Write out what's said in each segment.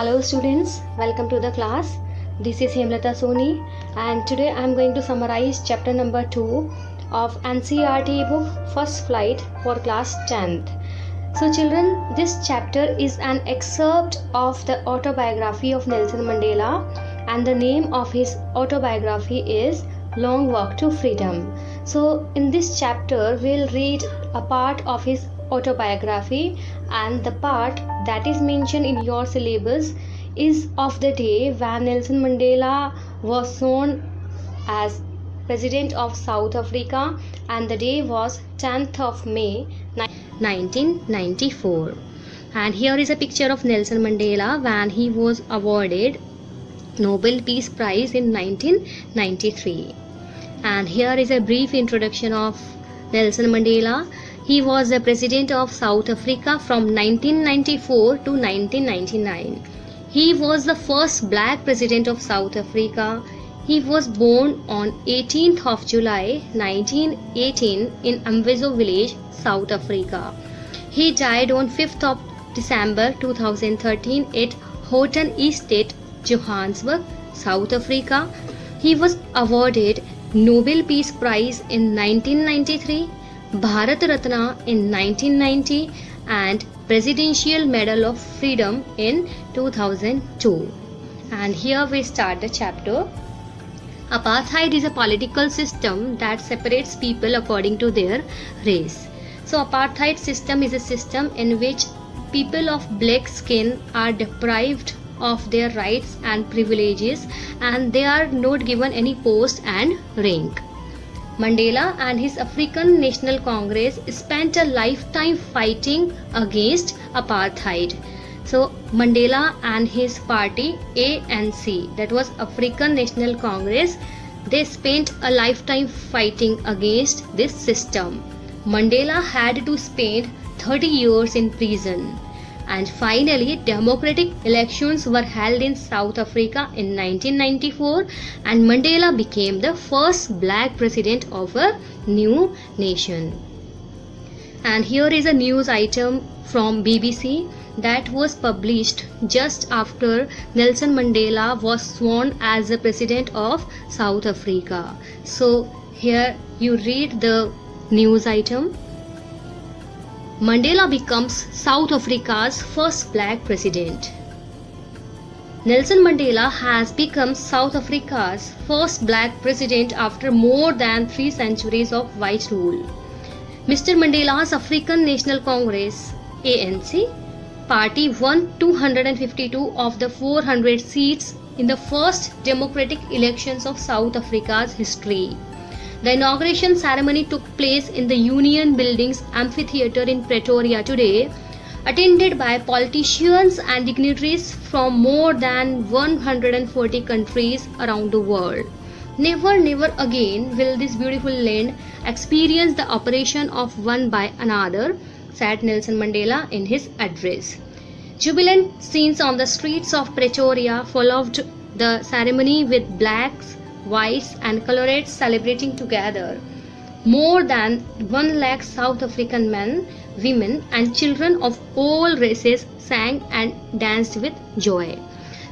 Hello students, welcome to the class. This is Hemlata Soni and today I am going to summarize chapter number 2 of NCERT book First Flight for class 10th. So children, this chapter is an excerpt of the autobiography of Nelson Mandela and the name of his autobiography is Long Walk to Freedom. So in this chapter we'll read a part of his autobiography, and the part that is mentioned in your syllabus is of the day when Nelson Mandela was sworn as President of South Africa, and the day was 10th of May 1994. And here is a picture of Nelson Mandela when he was awarded Nobel Peace Prize in 1993. And here is a brief introduction of Nelson Mandela. He was the President of South Africa from 1994 to 1999. He was the first black President of South Africa. He was born on 18th of July 1918 in Amvezo village, South Africa. He died on 5th of December 2013 at Houghton Estate, Johannesburg, South Africa. He was awarded Nobel Peace Prize in 1993, Bharat Ratna in 1990 and Presidential Medal of Freedom in 2002. And here we start the chapter. Apartheid is a political system that separates people according to their race. So apartheid system is a system in which people of black skin are deprived of their rights and privileges and they are not given any post and rank. Mandela and his African National Congress spent a lifetime fighting against apartheid. So Mandela and his party ANC, that was African National Congress, they spent a lifetime fighting against this system. Mandela had to spend 30 years in prison. And finally, democratic elections were held in South Africa in 1994 and Mandela became the first black president of a new nation. And here is a news item from BBC that was published just after Nelson Mandela was sworn as the president of South Africa. So here you read the news item. Mandela becomes South Africa's first black president. Nelson Mandela has become South Africa's first black president after more than 3 centuries of white rule. Mr. Mandela's African National Congress ANC party won 252 of the 400 seats in the first democratic elections of South Africa's history. The inauguration ceremony took place in the Union Buildings Amphitheatre in Pretoria today, attended by politicians and dignitaries from more than 140 countries around the world. Never, never again will this beautiful land experience the oppression of one by another, said Nelson Mandela in his address. Jubilant scenes on the streets of Pretoria followed the ceremony with blacks, whites and coloureds celebrating together. More than 1 lakh South African men, women and children of all races sang and danced with joy.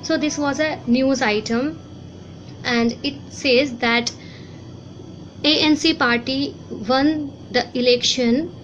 So this was a news item and it says that ANC party won the election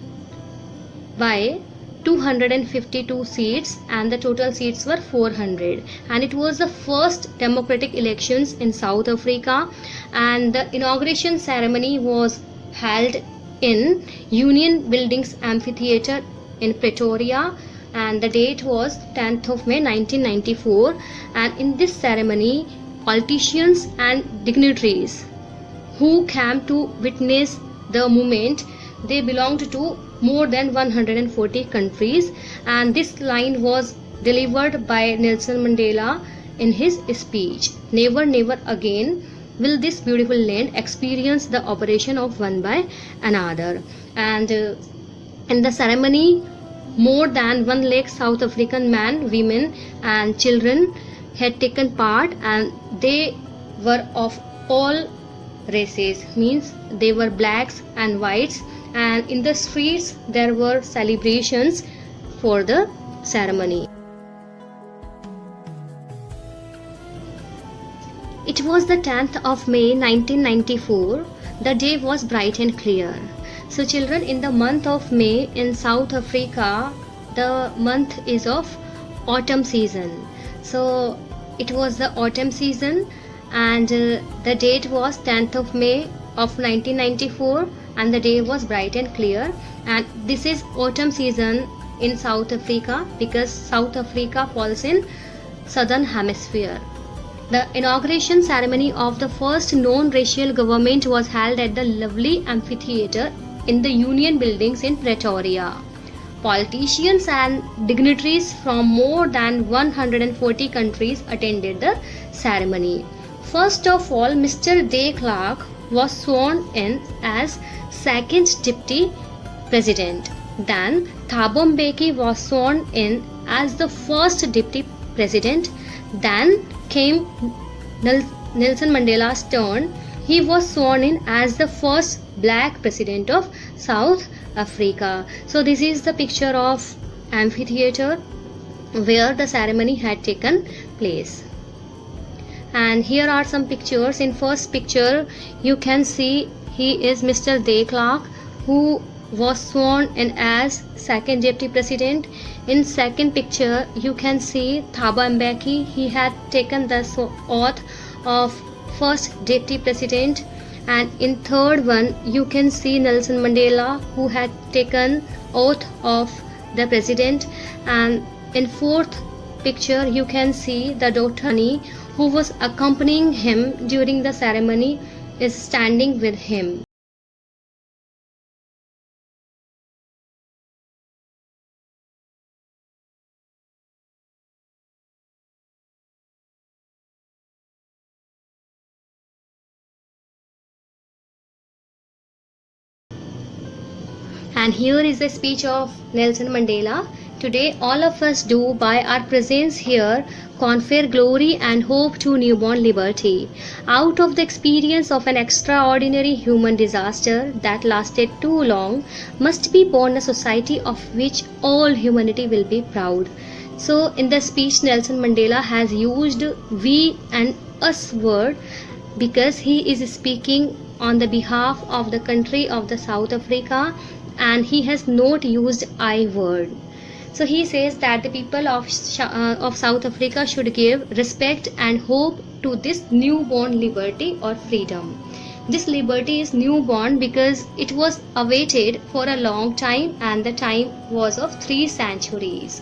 by 252 seats and the total seats were 400, and it was the first democratic elections in South Africa and the inauguration ceremony was held in Union Buildings Amphitheatre in Pretoria and the date was 10th of May 1994, and in this ceremony politicians and dignitaries who came to witness the movement, they belonged to more than 140 countries, and this line was delivered by Nelson Mandela in his speech. Never, never again will this beautiful land experience the oppression of one by another. And in the ceremony, more than 1 lakh South African men, women and children had taken part, and they were of all races, means they were blacks and whites, and in the streets there were celebrations for the ceremony. It was the 10th of May 1994. The day was bright and clear. So children, in the month of May in South Africa, the month is of autumn season. So it was the autumn season, and the date was 10th of May of 1994, and the day was bright and clear. And this is autumn season in South Africa because South Africa falls in southern hemisphere. The inauguration ceremony of the first non-racial government was held at the lovely amphitheatre in the Union Buildings in Pretoria. Politicians and dignitaries from more than 140 countries attended the ceremony. First of all, Mr. De Klerk was sworn in as second deputy president. Then Thabo Mbeki was sworn in as the first deputy president. Then came Nelson Mandela's turn. He was sworn in as the first black president of South Africa. So this is the picture of amphitheater where the ceremony had taken place. And here are some pictures. In first picture you can see he is Mr. De Klerk, who was sworn in as second deputy president. In second picture you can see Thabo Mbeki. He had taken the oath of first deputy president. And in third one you can see Nelson Mandela, who had taken oath of the president. And in fourth picture you can see the Dr. Hani, who was accompanying him during the ceremony, is standing with him. And here is a speech of Nelson Mandela. Today all of us do, by our presence here, confer glory and hope to newborn liberty. Out of the experience of an extraordinary human disaster that lasted too long, must be born a society of which all humanity will be proud. So in the speech Nelson Mandela has used we and us word because he is speaking on the behalf of the country of the South Africa, and he has not used I word. So he says that the people of South Africa should give respect and hope to this newborn liberty or freedom. This liberty is newborn because it was awaited for a long time, and the time was of 3 centuries.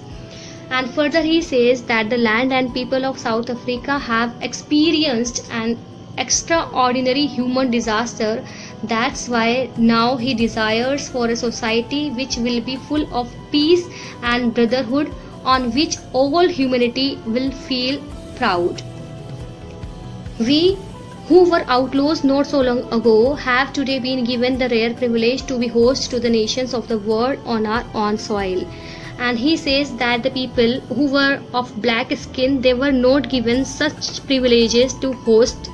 And further he says that the land and people of South Africa have experienced an extraordinary human disaster. That's why now he desires for a society which will be full of peace and brotherhood, on which all humanity will feel proud. We who were outlaws not so long ago have today been given the rare privilege to be host to the nations of the world on our own soil. And he says that the people who were of black skin, they were not given such privileges to host,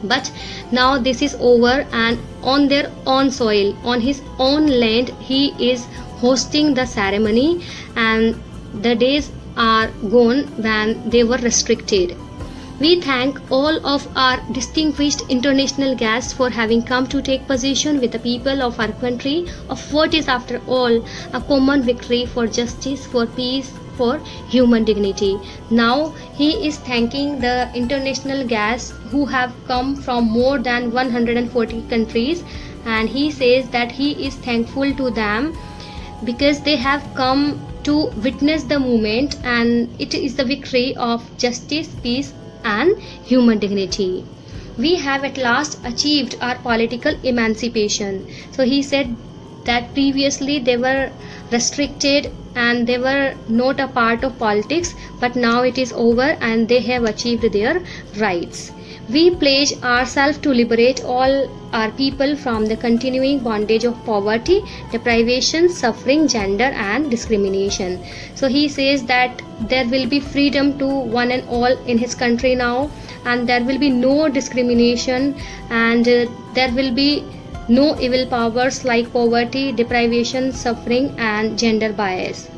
but now this is over, and on their own soil, on his own land, he is hosting the ceremony, and the days are gone when they were restricted. We thank all of our distinguished international guests for having come to take position with the people of our country of what is after all a common victory for justice, for peace, for human dignity. Now he is thanking the international guests who have come from more than 140 countries, and he says that he is thankful to them because they have come to witness the movement, and it is the victory of justice, peace and human dignity. We have at last achieved our political emancipation. So he said that previously they were restricted and they were not a part of politics, but now it is over and they have achieved their rights. We pledge ourselves to liberate all our people from the continuing bondage of poverty, deprivation, suffering, gender and discrimination. So he says that there will be freedom to one and all in his country now, and there will be no discrimination, and there will be no evil powers like poverty, deprivation, suffering and gender bias.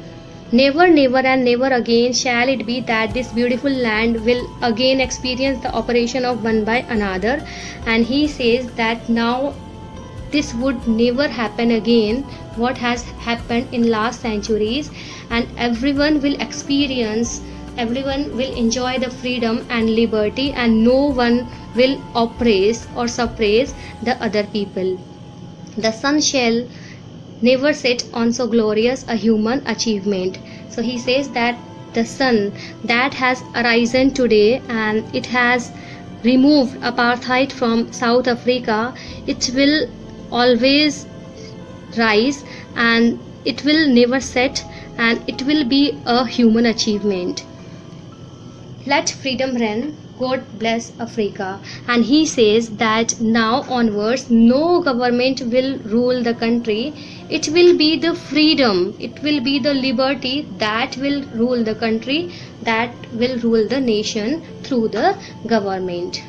Never, never, and never again shall it be that this beautiful land will again experience the operation of one by another. And he says that now this would never happen again what has happened in last centuries, and everyone will enjoy the freedom and liberty, and no one will oppress or suppress the other people. The sun shall never set on so glorious a human achievement. So he says that the sun that has arisen today and it has removed apartheid from South Africa, it will always rise and it will never set, and it will be a human achievement. Let freedom reign. God bless Africa. And he says that now onwards no government will rule the country. It will be the freedom, it will be the liberty that will rule the country, that will rule the nation through the government.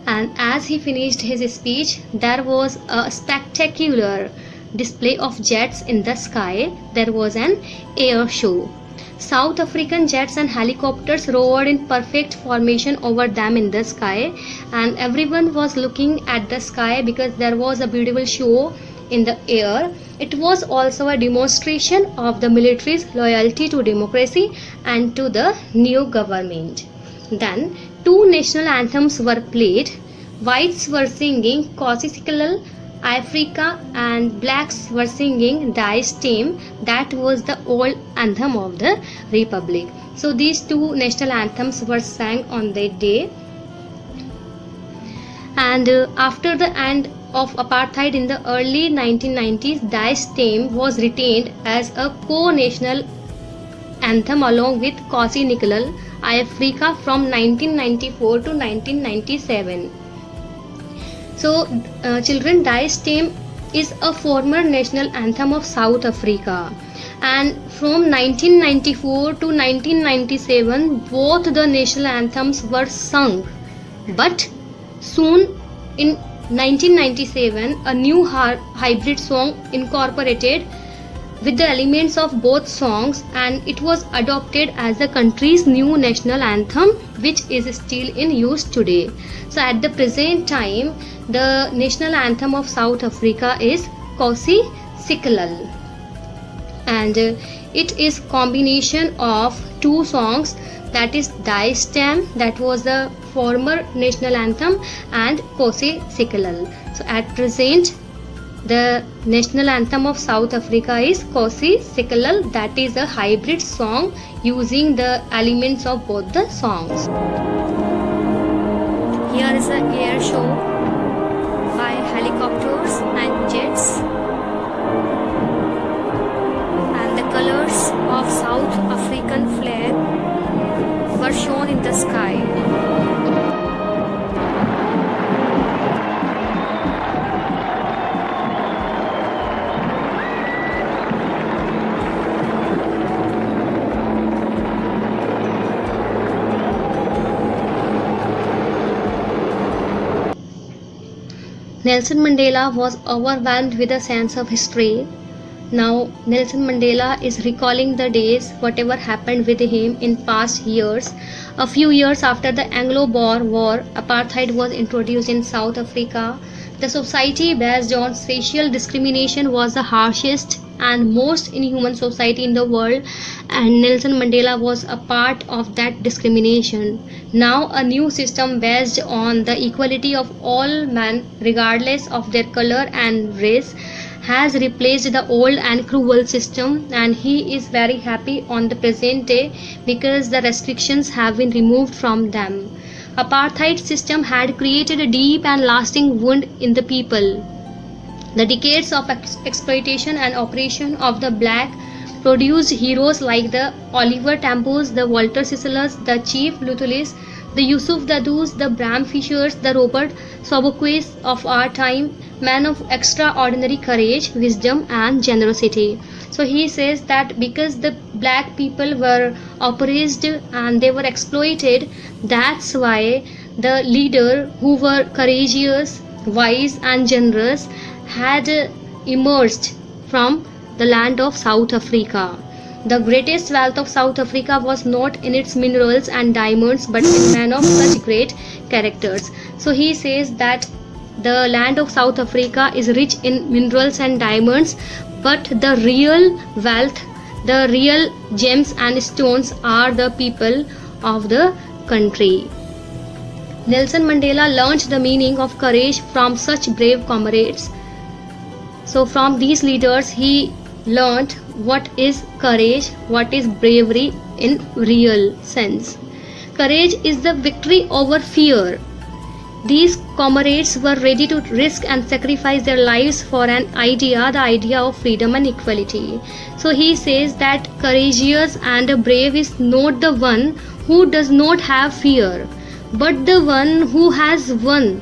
And as he finished his speech, there was a spectacular display of jets in the sky. There was an air show. South African jets and helicopters roared in perfect formation over them in the sky, and everyone was looking at the sky because there was a beautiful show in the air. It was also a demonstration of the military's loyalty to democracy and to the new government. Then two national anthems were played. Whites were singing Kosi Sikelel Africa and blacks were singing Die Stem. That was the old anthem of the Republic. So these two national anthems were sang on that day. And after the end of apartheid in the early 1990s, Die Stem was retained as a co-national anthem along with Kosi Sikelel Africa from 1994 to 1997. So children, Die Stem is a former national anthem of South Africa, and from 1994 to 1997 both the national anthems were sung, but soon in 1997 a new hybrid song incorporated with the elements of both songs, and it was adopted as the country's new national anthem, which is still in use today. So at the present time the national anthem of South Africa is Kosi Sikelel, and it is combination of two songs, that is Die Stem, that was the former national anthem, and Kosi Sikelel. So at present the national anthem of South Africa is Kosi Sikelel, that is a hybrid song using the elements of both the songs. Here is an air show by helicopters and jets, and the colors of South African flag were shown in the sky. Nelson Mandela was overwhelmed with a sense of history. Now Nelson Mandela is recalling the days, whatever happened with him in past years. A few years after the Anglo-Boer War, apartheid was introduced in South Africa. The society based on racial discrimination was the harshest and most inhuman society in the world, and Nelson Mandela was a part of that discrimination. Now a new system based on the equality of all men regardless of their color and race has replaced the old and cruel system, and he is very happy on the present day because the restrictions have been removed from them. Apartheid system had created a deep and lasting wound in the people. The decades of exploitation and oppression of the black produced heroes like the Oliver Tambos, the Walter Sisulu, the Chief Lutulis, the Yusuf Dadus, the Bram Fishers, the Robert Sobukwe's of our time, men of extraordinary courage, wisdom and generosity. So he says that because the black people were oppressed and they were exploited, that's why the leader who were courageous, wise and generous had emerged from the land of South Africa. The greatest wealth of South Africa was not in its minerals and diamonds but in men of such great characters. So he says that the land of South Africa is rich in minerals and diamonds, but the real wealth, the real gems and stones are the people of the country. Nelson Mandela learned the meaning of courage from such brave comrades. So from these leaders he learned what is courage, what is bravery in real sense. Courage is the victory over fear. These comrades were ready to risk and sacrifice their lives for an idea, the idea of freedom and equality. So he says that courageous and brave is not the one who does not have fear, but the one who has won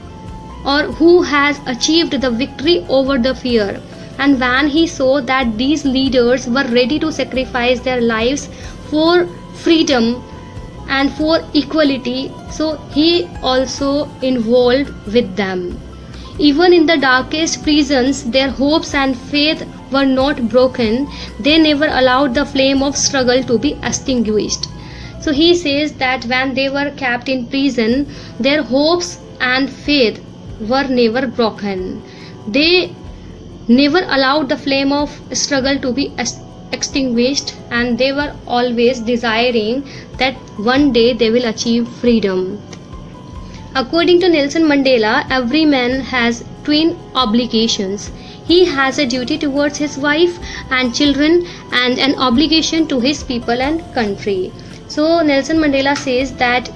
or who has achieved the victory over the fear. And when he saw that these leaders were ready to sacrifice their lives for freedom and for equality, so he also involved with them. Even in the darkest prisons, their hopes and faith were not broken. They never allowed the flame of struggle to be extinguished. So he says that when they were kept in prison, their hopes and faith were never broken. They never allowed the flame of struggle to be extinguished, and they were always desiring that one day they will achieve freedom. According to Nelson Mandela, every man has twin obligations. He has a duty towards his wife and children and an obligation to his people and country. So Nelson Mandela says that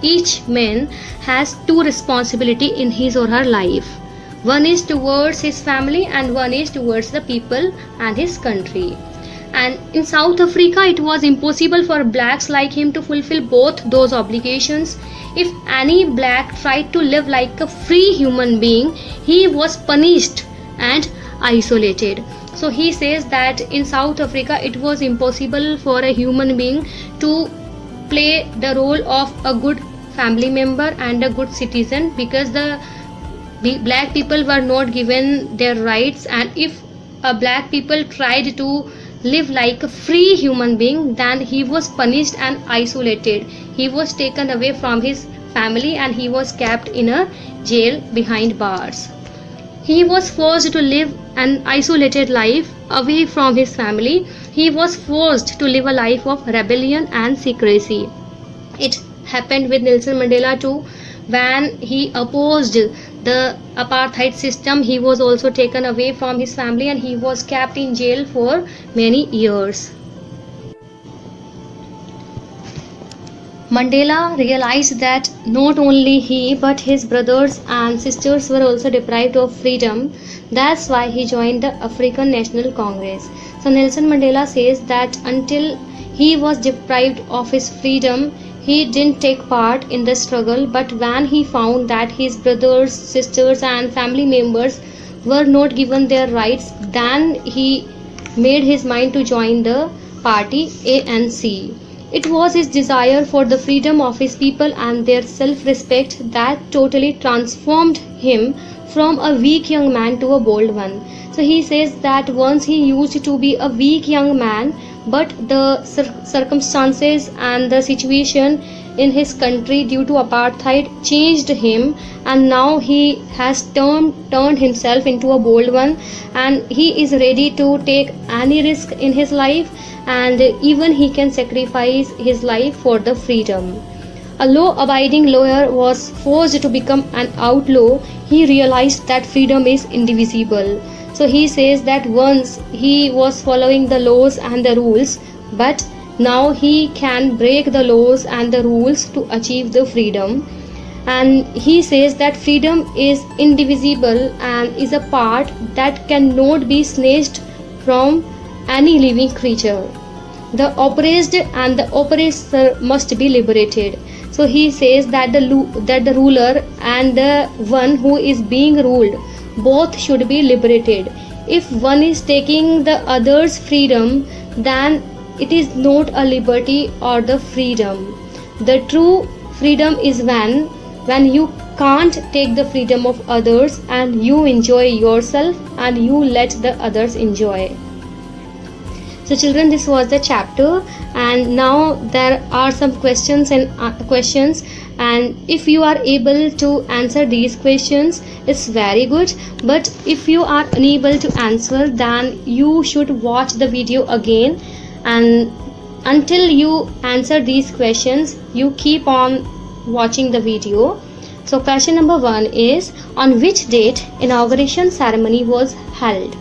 each man has two responsibilities in his or her life. One is towards his family and one is towards the people and his country. And in South Africa, it was impossible for blacks like him to fulfill both those obligations. If any black tried to live like a free human being, he was punished and isolated. So he says that in South Africa, it was impossible for a human being to play the role of a good family member and a good citizen, because the black people were not given their rights, and if a black people tried to live like a free human being, then he was punished and isolated. He was taken away from his family and he was kept in a jail behind bars. He was forced to live an isolated life away from his family. He was forced to live a life of rebellion and secrecy. It happened with Nelson Mandela too. When he opposed the apartheid system, he was also taken away from his family and he was kept in jail for many years. Mandela realized that not only he but his brothers and sisters were also deprived of freedom. That's why he joined the African National Congress. So Nelson Mandela says that until he was deprived of his freedom, he didn't take part in the struggle, but when he found that his brothers, sisters and family members were not given their rights, then he made his mind to join the party ANC. It was his desire for the freedom of his people and their self-respect that totally transformed him from a weak young man to a bold one. So he says that once he used to be a weak young man, but the circumstances and the situation in his country due to apartheid changed him, and now he has turned himself into a bold one, and he is ready to take any risk in his life, and even he can sacrifice his life for the freedom. A law-abiding lawyer was forced to become an outlaw. He realized that freedom is indivisible. So he says that once he was following the laws and the rules, but now he can break the laws and the rules to achieve the freedom. And he says that freedom is indivisible and is a part that cannot be snatched from any living creature. The oppressed and the oppressor must be liberated. So he says that the ruler and the one who is being ruled, both should be liberated. If one is taking the other's freedom, then it is not a liberty or the freedom. The true freedom is when you can't take the freedom of others and you enjoy yourself and you let the others enjoy. So children, this was the chapter, and now there are some questions and if you are able to answer these questions, it's very good. But if you are unable to answer, then you should watch the video again, and until you answer these questions, you keep on watching the video. So question number 1 is, on which date inauguration ceremony was held?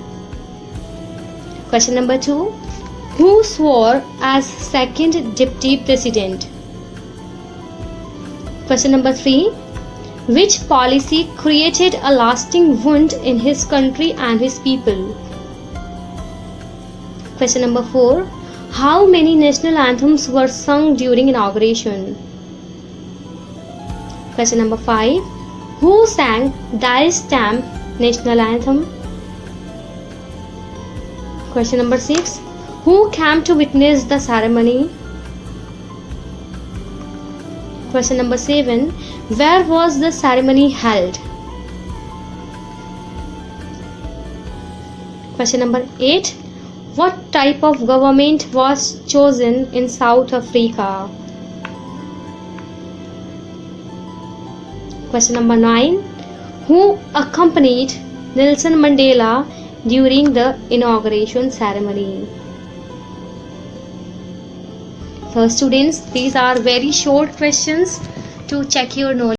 Question number 2, who swore as second deputy president? Question number 3, which policy created a lasting wound in his country and his people? Question number 4, how many national anthems were sung during inauguration? Question number 5, who sang Dar es Salaam national anthem? Question number 6, who came to witness the ceremony? Question number 7, where was the ceremony held? Question number 8, what type of government was chosen in South Africa? Question number 9, who accompanied Nelson Mandela during the inauguration ceremony? So students, these are very short questions to check your knowledge.